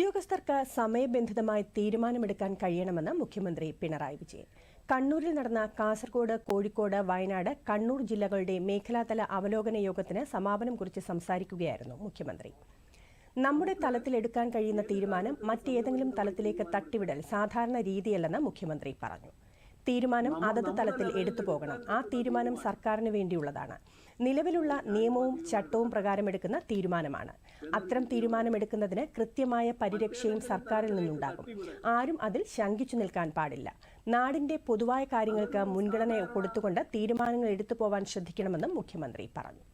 ഉദ്യോഗസ്ഥർക്ക് സമയബന്ധിതമായി തീരുമാനമെടുക്കാൻ കഴിയണമെന്ന് മുഖ്യമന്ത്രി പിണറായി വിജയൻ. കണ്ണൂരിൽ നടന്ന കാസർഗോഡ്, കോഴിക്കോട്, വയനാട്, കണ്ണൂർ ജില്ലകളുടെ മേഖലാതല അവലോകന യോഗത്തിന് സമാപനം കുറിച്ച് സംസാരിക്കുകയായിരുന്നു മുഖ്യമന്ത്രി. നമ്മുടെ തലത്തിൽ എടുക്കാൻ കഴിയുന്ന തീരുമാനം മറ്റേതെങ്കിലും തലത്തിലേക്ക് തട്ടിവിടൽ സാധാരണ രീതിയല്ലെന്ന് മുഖ്യമന്ത്രി പറഞ്ഞു. തീരുമാനം അതത് തലത്തിൽ എടുത്തു പോകണം. ആ തീരുമാനം സർക്കാരിന് വേണ്ടിയുള്ളതാണ്. നിലവിലുള്ള നിയമവും ചട്ടവും പ്രകാരം എടുക്കുന്ന തീരുമാനമാണ്. അത്തരം തീരുമാനമെടുക്കുന്നതിന് കൃത്യമായ പരിരക്ഷയും സർക്കാരിൽ നിന്നുണ്ടാകും. ആരും അതിൽ ശങ്കിച്ചു നിൽക്കാൻ പാടില്ല. നാടിന്റെ പൊതുവായ കാര്യങ്ങൾക്ക് മുൻഗണന കൊടുത്തുകൊണ്ട് തീരുമാനങ്ങൾ എടുത്തു പോവാൻ ശ്രദ്ധിക്കണമെന്നും മുഖ്യമന്ത്രി പറഞ്ഞു.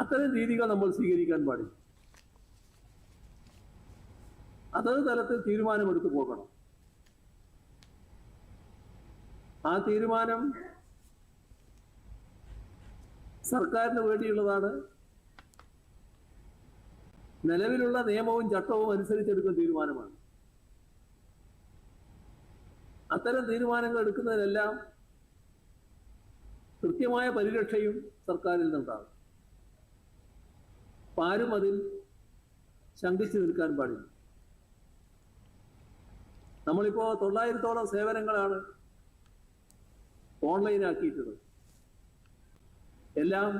അത്തരം രീതികൾ നമ്മൾ സ്വീകരിക്കാൻ പാടില്ല. അതത് തലത്തിൽ തീരുമാനമെടുത്തു പോകണം. ആ തീരുമാനം സർക്കാരിന് വേണ്ടിയുള്ളതാണ്. നിലവിലുള്ള നിയമവും ചട്ടവും അനുസരിച്ചെടുക്കുന്ന തീരുമാനമാണ്. അത്തരം തീരുമാനങ്ങൾ എടുക്കുന്നതിനെല്ലാം കൃത്യമായ പരിരക്ഷയും സർക്കാരിൽ നിന്നുണ്ടാകും. ആരും അതിൽ ശങ്കിച്ചു നിൽക്കാൻ പാടില്ല. നമ്മളിപ്പോ 900ഓളം സേവനങ്ങളാണ് ഓൺലൈനാക്കിയിട്ടുള്ളത്. എല്ലാം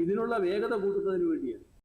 ഇതിനുള്ള വേഗത കൂട്ടുന്നതിന് വേണ്ടിയാണ്.